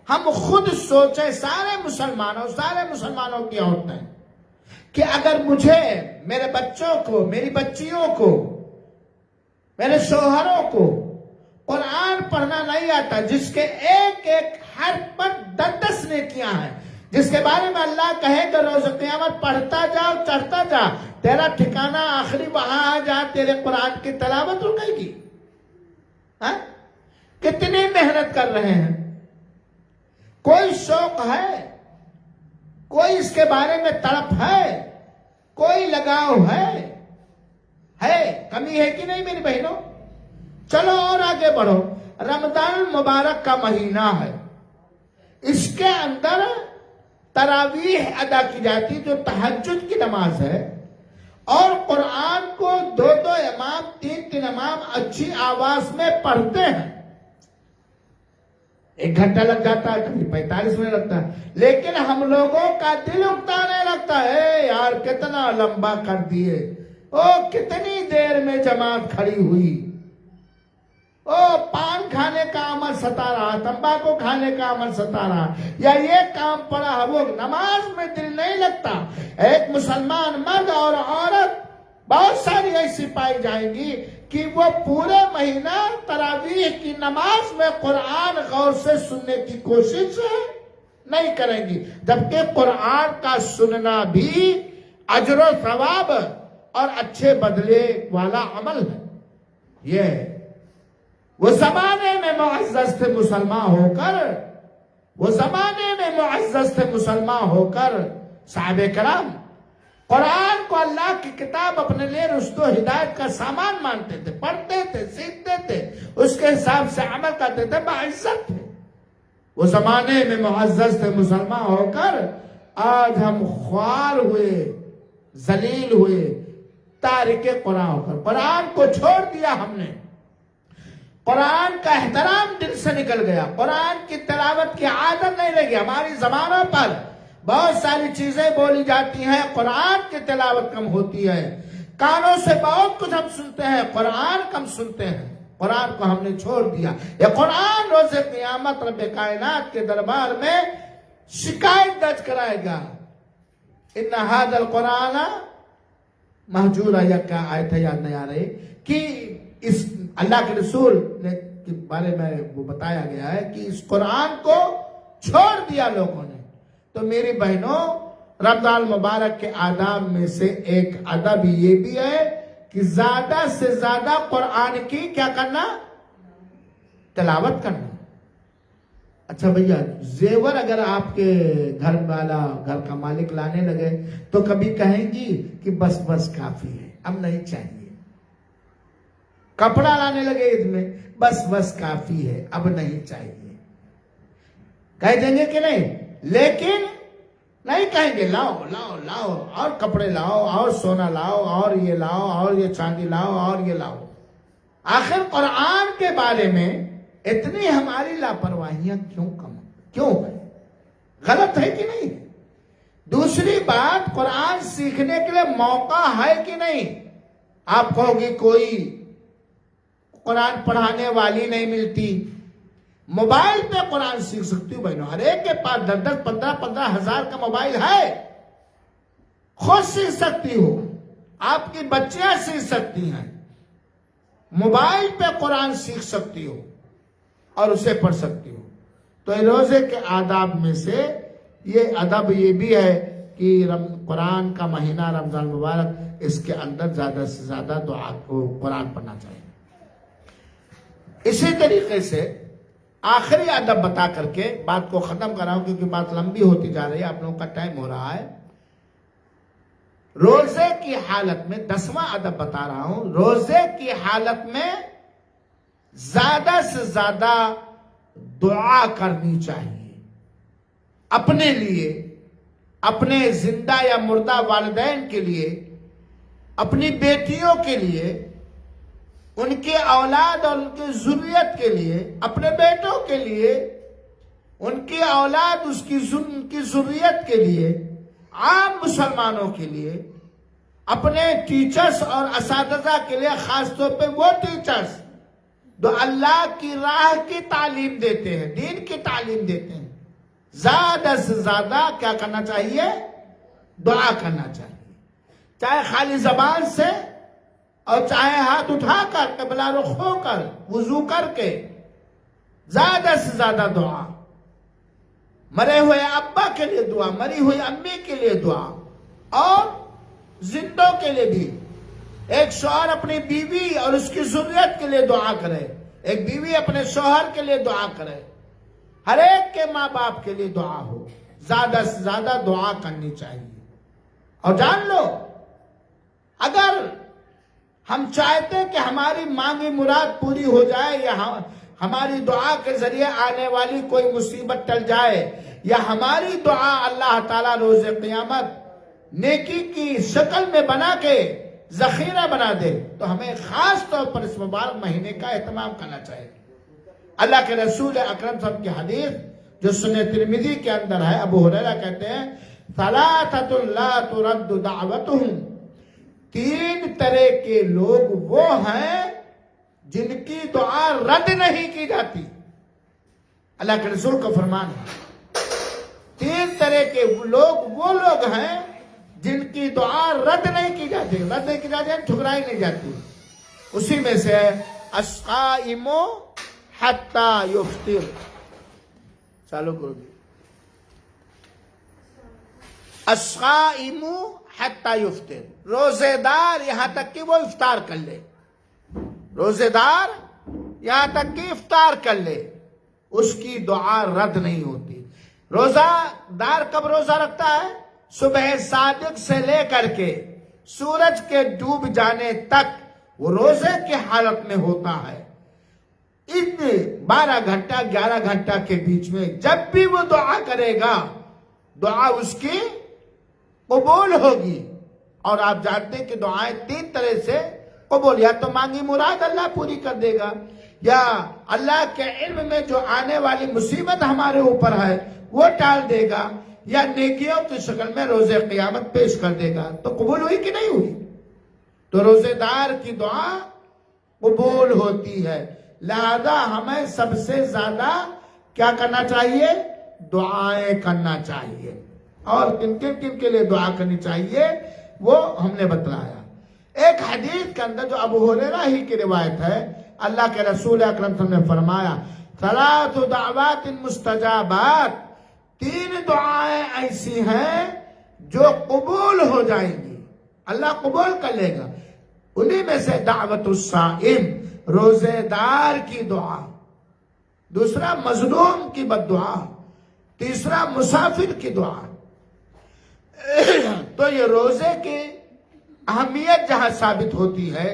ہم خود سوچیں، سارے مسلمانوں کی عورتیں، کہ اگر مجھے، میرے بچوں کو، میری بچیوں کو، میرے شوہروں کو قرآن پڑھنا نہیں آتا، جس کے ایک ایک حرف پر 10 نیکیاں ہیں، جس کے بارے میں اللہ کہے کہ روز قیامت پڑھتا جا اور چڑھتا جا، تیرا ٹھکانہ آخری وہاں آ جا، تیرے قرآن کی تلاوت رکے گی۔ کتنی محنت کر رہے ہیں، کوئی شوق ہے، کوئی اس کے بارے میں تڑپ ہے، کوئی لگاؤ ہے، کمی ہے کہ نہیں میری بہنوں؟ چلو اور آگے بڑھو۔ رمضان المبارک کا مہینہ ہے، اس کے اندر تراویح ادا کی جاتی جو تہجد کی نماز ہے، اور قرآن کو 2 امام 3 امام اچھی آواز میں پڑھتے ہیں۔ 1 گھنٹہ لگ جاتا ہے، کبھی 45 منٹ لگتا ہے، لیکن ہم لوگوں کا دل اکتانے لگتا ہے، یار کتنا لمبا کر دیے، کتنی دیر میں جماعت کھڑی ہوئی، پان کھانے کا عمل ستا رہا، تمباکو کھانے کا عمل ستا رہا، یا یہ کام پڑا، وہ نماز میں دل نہیں لگتا۔ ایک مسلمان مرد اور عورت بہت ساری ایسی پائی جائیں گی کہ وہ پورے مہینہ تراویح کی نماز میں قرآن غور سے سننے کی کوشش نہیں کریں گی، جبکہ قرآن کا سننا بھی اجر و ثواب اور اچھے بدلے والا عمل ہے۔ یہ ہے وہ زمانے میں معزز تھے مسلمان ہو کر، صحابہ کرام قرآن کو اللہ کی کتاب اپنے لیے رشد و ہدایت کا سامان مانتے تھے، پڑھتے تھے، سیکھتے تھے، اس کے حساب سے عمل کرتے تھے، باعزت تھے۔ وہ زمانے میں معزز تھے، مسلمان ہو کر آج ہم خوار ہوئے، ذلیل ہوئے، تارک قرآن ہو کر قرآن کو چھوڑ دیا ہم نے، قرآن کا احترام دل سے نکل گیا، قرآن کی تلاوت کی عادت نہیں رہی۔ ہماری زبانوں پر بہت ساری چیزیں بولی جاتی ہیں، قرآن کی تلاوت کم ہوتی ہے، کانوں سے بہت کچھ ہم سنتے ہیں، قرآن کم سنتے ہیں، قرآن کو ہم نے چھوڑ دیا۔ یہ قرآن روز قیامت رب کائنات کے دربار میں شکایت درج کرائے گا۔ ان ھذا القرآن مہجورا، یا کیا آیت ہے یاد نہیں آ رہی، کہ اس اللہ کے رسول کے بارے میں وہ بتایا گیا ہے کہ اس قرآن کو چھوڑ دیا لوگوں نے۔ تو میری بہنوں، رمضان مبارک کے آداب میں سے ایک ادب یہ بھی ہے کہ زیادہ سے زیادہ قرآن کی کیا کرنا؟ تلاوت کرنا۔ اچھا بھیا، زیور اگر آپ کے گھر والا، گھر کا مالک لانے لگے تو کبھی کہیں گی کہ بس بس کافی ہے، اب نہیں چاہیے؟ کپڑا لانے لگے عید میں، بس بس کافی ہے، اب نہیں چاہیے، کہہ دیں گے کہ نہیں؟ لیکن نہیں کہیں گے لاؤ لاؤ لاؤ، اور کپڑے لاؤ، اور سونا لاؤ، اور یہ لاؤ، اور یہ چاندی لاؤ، اور یہ لاؤ۔ آخر قرآن کے بارے میں اتنی ہماری لاپرواہیاں کیوں ہے؟ غلط ہے کہ نہیں؟ دوسری بات، قرآن سیکھنے کے لیے موقع ہے کہ نہیں؟ آپ کہو گی کوئی قرآن پڑھانے والی نہیں ملتی، موبائل پہ قرآن سیکھ سکتی ہوں بہنوں، ہر ایک کے پاس 10 15 ہزار کا موبائل ہے، خود سیکھ سکتی ہو، آپ کی بچیاں سیکھ سکتی ہیں، موبائل پہ قرآن سیکھ سکتی ہو اور اسے پڑھ سکتی ہو۔ تو روزے کے آداب میں سے یہ ادب یہ بھی ہے کہ قرآن کا مہینہ رمضان مبارک، اس کے اندر زیادہ سے زیادہ دعا کو قرآن پڑھنا چاہیے۔ اسی طریقے سے آخری ادب بتا کر کے بات کو ختم کر رہا ہوں، کیونکہ بات لمبی ہوتی جا رہی ہے، آپ لوگوں کا ٹائم ہو رہا ہے۔ روزے کی حالت میں 10واں ادب بتا رہا ہوں، روزے کی حالت میں زیادہ سے زیادہ دعا کرنی چاہیے، اپنے لیے، اپنے زندہ یا مردہ والدین کے لیے، اپنی بیٹیوں کے لیے، ان کے اولاد اور ان کی ذریت کے لیے، اپنے بیٹوں کے لیے، ان کی اولاد، ان کی ذریت کے لیے، عام مسلمانوں کے لیے، اپنے ٹیچرز اور اساتذہ کے لیے، خاص طور پہ وہ ٹیچرز جو اللہ کی راہ کی تعلیم دیتے ہیں، دین کی تعلیم دیتے ہیں، زیادہ سے زیادہ کیا کرنا چاہیے؟ دعا کرنا چاہیے، چاہے خالی زبان سے اور چاہے ہاتھ اٹھا کر، قبلہ رخ ہو کر، وضو کر کے، زیادہ سے زیادہ دعا، مرے ہوئے ابا کے لیے دعا، مری ہوئی امی کے لیے دعا، اور زندوں کے لیے بھی۔ ایک شوہر اپنی بیوی اور اس کی ذریت کے لیے دعا کرے، ایک بیوی اپنے شوہر کے لیے دعا کرے، ہر ایک کے ماں باپ کے لیے دعا ہو، زیادہ سے زیادہ دعا کرنی چاہیے۔ اور جان لو، اگر ہم چاہتے ہیں کہ ہماری مانگی مراد پوری ہو جائے، یا ہماری دعا کے ذریعے آنے والی کوئی مصیبت ٹل جائے، یا ہماری دعا اللہ تعالیٰ روز قیامت نیکی کی شکل میں بنا کے ذخیرہ بنا دے، تو ہمیں خاص طور پر اس مبارک مہینے کا اہتمام کرنا چاہیے۔ اللہ کے رسول اکرم صلی اللہ علیہ وسلم کی حدیث جو سنن ترمذی کے اندر ہے، ابو ہریرہ کہتے ہیں، ثلاثۃ لا ترد دعوتهم، 3 طرح کے لوگ وہ ہیں جن کی دعا رد نہیں کی جاتی۔ اللہ کے رسول کا فرمان ہے، 3 طرح کے لوگ وہ لوگ ہیں جن کی دعا رد نہیں کی جاتی، رد نہیں کی جاتی، ٹھکرائی نہیں جاتی۔ اسی میں سے الصائم حتی یفطر، چالو کرو گی، الصائم حتی یفطر، روزے دار یہاں تک کہ وہ افطار کر لے، روزے دار یہاں تک کہ افطار کر لے، اس کی دعا رد نہیں ہوتی۔ روزہ دار کب روزہ رکھتا ہے؟ صبح صادق سے لے کر کے سورج کے ڈوب جانے تک وہ روزے کی حالت میں ہوتا ہے. ان 12 گھنٹہ 11 گھنٹہ کے بیچ میں جب بھی وہ دعا کرے گا دعا اس کی قبول ہوگی. اور آپ جانتے ہیں کہ دعائیں 3 طرح سے قبول، یا تو مانگی مراد اللہ پوری کر دے گا، یا اللہ کے علم میں جو آنے والی مصیبت ہمارے اوپر ہے وہ ٹال دے گا، یا نیکیوں کی شکل میں روزے قیامت پیش کر دے گا. تو قبول ہوئی کہ نہیں ہوئی؟ تو روزے دار کی دعا قبول ہوتی ہے. لہذا ہمیں سب سے زیادہ کیا کرنا چاہیے؟ دعائیں کرنا چاہیے. اور کن کن کے لیے دعا کرنی چاہیے وہ ہم نے بتلایا. ایک حدیث کے اندر جو ابو ہریرہ ہی کی روایت ہے، اللہ کے رسول اکرم صلی اللہ علیہ وسلم نے فرمایا 3 دعوات مستجابات، 3 دعائیں ایسی ہیں جو قبول ہو جائیں گی، اللہ قبول کر لے گا. انہی میں سے دعوت الصائم، روزے دار کی دعا، دوسرا مظلوم کی بد دعا، تیسرا مسافر کی دعا. تو یہ روزے کی اہمیت جہاں ثابت ہوتی ہے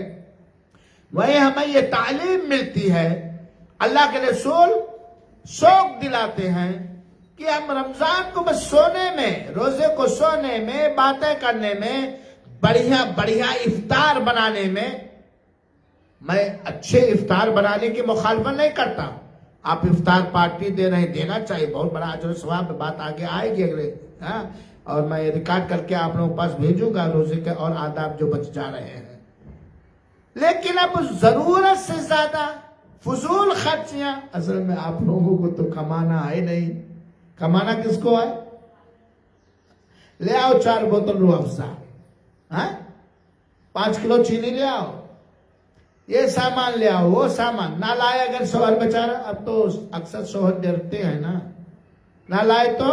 وہیں ہمیں یہ تعلیم ملتی ہے. اللہ کے رسول شوق دلاتے ہیں کہ ہم رمضان کو بس سونے میں، روزے کو سونے میں، باتیں کرنے میں، بڑھیا بڑھیا افطار بنانے میں. میں اچھے افطار بنانے کی مخالفت نہیں کرتا. آپ افطار پارٹی دے رہے ہیں، دینا چاہیے، بہت بڑا اجر و ثواب، بات آگے آئے گی اگلے. اور میں ریکارڈ کر کے آپ لوگوں کے پاس بھیجوں گا روزے کے اور آداب جو بچ جا رہے ہیں. لیکن اب ضرورت سے زیادہ فضول خرچیاں، اصل میں آپ لوگوں کو تو کمانا ہے نہیں. کمانا کس کو ہے؟ لے آؤ 4 بوتل روح افزا، 5 کلو چینی لے آؤ، یہ سامان لے آؤ، وہ سامان نہ لائے اگر شوہر بیچارہ، اب تو اکثر شوہر ڈرتے ہیں نا، نہ لائے تو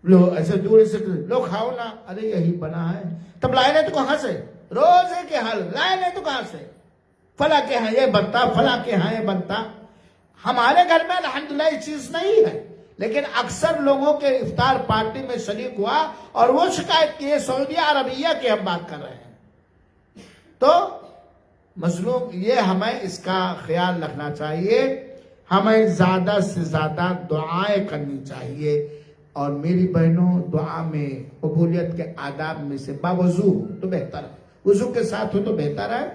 لو ایسے دور سے لو کھاؤ نا، ارے یہی بنا ہے. تب لائے نہیں تو کہاں سے؟ روزے کے حل لائے نہیں تو کہاں سے؟ فلاں کے ہاں یہ بنتا، فلاں کے ہاں یہ بنتا. ہمارے گھر میں الحمدللہ یہ چیز نہیں ہے، لیکن اکثر لوگوں کے افطار پارٹی میں شریک ہوا اور وہ شکایت کی ہے. سعودی عربیہ کی ہم بات کر رہے ہیں. تو مظلوم یہ ہمیں اس کا خیال رکھنا چاہیے. ہمیں زیادہ سے زیادہ دعائیں کرنی چاہیے. اور میری بہنوں، دعا میں قبولیت کے آداب میں سے باوضو ہو تو بہتر ہے، وضو کے ساتھ ہو تو بہتر ہے.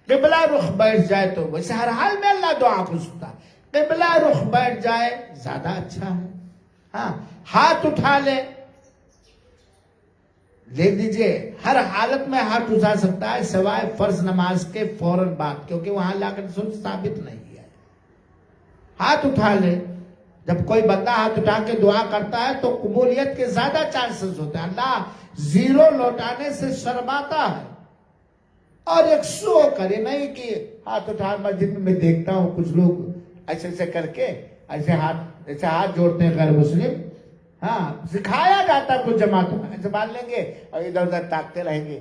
قبلہ رخ بیٹھ جائے تو ویسے ہر حال میں اللہ دعا کو سنتا ہے. قبلہ رخ بیٹھ جائے زیادہ اچھا ہے. ہاں، ہاتھ اٹھا لے دیجئے، ہر حالت میں ہاتھ اٹھا سکتا ہے سوائے فرض نماز کے فوراً بعد، کیونکہ وہاں اللہ کے رسول ثابت نہیں ہے. ہاتھ اٹھا لے. جب کوئی بندہ ہاتھ اٹھا کے دعا کرتا ہے تو قبولیت کے زیادہ چانسز ہوتے ہیں. اللہ 0 لوٹانے سے شرماتا ہے. اور ایک سو کرے نہیں کہ ہاتھ اٹھا. مسجد میں دیکھتا ہوں کچھ لوگ ایسے ایسے کر کے ایسے ہاتھ جوڑتے ہیں غیر مسلم. ہاں، سکھایا جاتا ہے کچھ جماعتوں میں، ایسے باندھ لیں گے اور ادھر ادھر تاکتے رہیں گے،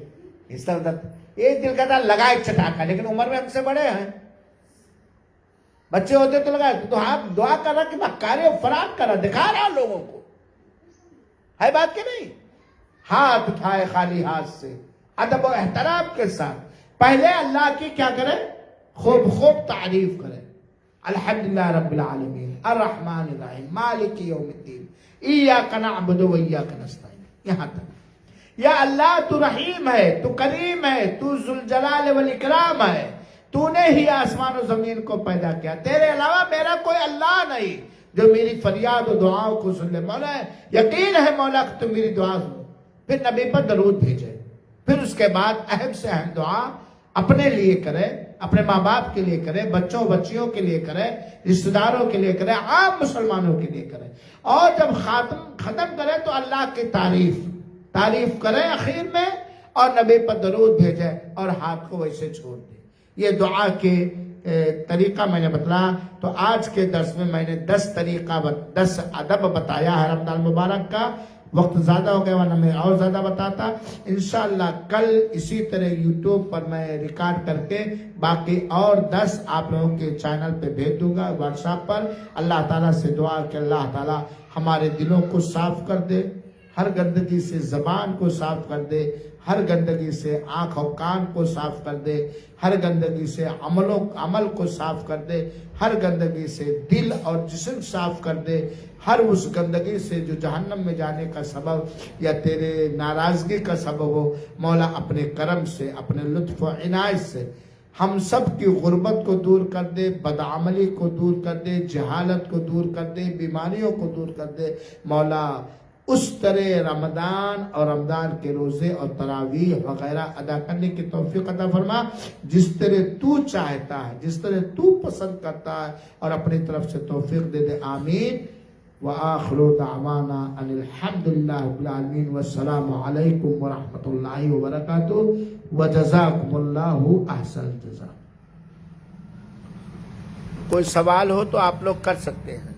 اس طرح ادھر. یہ دل کا لگائے چٹاکا، لیکن عمر میں ہم سے بڑے ہیں. بچے ہوتے تو لگائے تو ہاتھ دعا کر رہا کہ مکاری و فرار کر رہا، دکھا رہا لوگوں کو. ہے بات کہ نہیں؟ ہاتھ اٹھائے خالی ہاتھ سے، ادب و احترام کے ساتھ. پہلے اللہ کی کیا کرے؟ خوب خوب تعریف کرے. الحمدللہ رب العالمین الرحمن الرحیم مالک یوم الدین ایاک نعبد و ایاک نستعین. یہاں تک. یا اللہ تو رحیم ہے، تو کریم ہے، تو ذوالجلال والاکرام ہے. تو نے ہی آسمان و زمین کو پیدا کیا، تیرے علاوہ میرا کوئی اللہ نہیں جو میری فریاد و دعاؤں کو سن لے. مولا یقین ہے مولا کہ تو میری دعا سن. پھر نبی پر درود بھیجے. پھر اس کے بعد اہم سے اہم دعا اپنے لیے کرے، اپنے ماں باپ کے لیے کرے، بچوں بچیوں کے لیے کرے، رشتہ داروں کے لیے کرے، عام مسلمانوں کے لیے کرے. اور جب ختم کرے تو اللہ کی تعریف کرے آخر میں، اور نبی پر درود بھیجے اور ہاتھ کو ویسے چھوڑ دے. یہ دعا کے طریقہ میں نے بتلایا. تو آج کے درس میں میں نے 10 ادب بتایا ہے رمضان مبارک کا. وقت زیادہ ہو گیا ورنہ میں اور زیادہ بتاتا. انشاءاللہ کل اسی طرح یوٹیوب پر میں ریکارڈ کر کے باقی اور 10 آپ لوگوں کے چینل پہ بھیج دوں گا، واٹس ایپ پر. اللہ تعالیٰ سے دعا کہ اللہ تعالیٰ ہمارے دلوں کو صاف کر دے، ہر گندگی سے زبان کو صاف کر دے، ہر گندگی سے آنکھ اور کان کو صاف کر دے، ہر گندگی سے عمل کو صاف کر دے، ہر گندگی سے دل اور جسم صاف کر دے، ہر اس گندگی سے جو جہنم میں جانے کا سبب یا تیرے ناراضگی کا سبب ہو، مولا اپنے کرم سے، اپنے لطف و عنایت سے ہم سب کی غربت کو دور کر دے، بدعملی کو دور کر دے، جہالت کو دور کر دے، بیماریوں کو دور کر دے۔ مولا اس طرح رمضان اور رمضان کے روزے اور تراویح وغیرہ ادا کرنے کی توفیق عطا فرما، جس طرح تو چاہتا ہے، جس طرح تو پسند کرتا ہے، اور اپنی طرف سے توفیق دے دے، آمین۔ وآخر دعوانا ان الحمد للہ رب العالمین، والسلام علیکم ورحمۃ اللہ وبرکاتہ، وجزاکم اللہ احسن الجزاء۔ کوئی سوال ہو تو آپ لوگ کر سکتے ہیں۔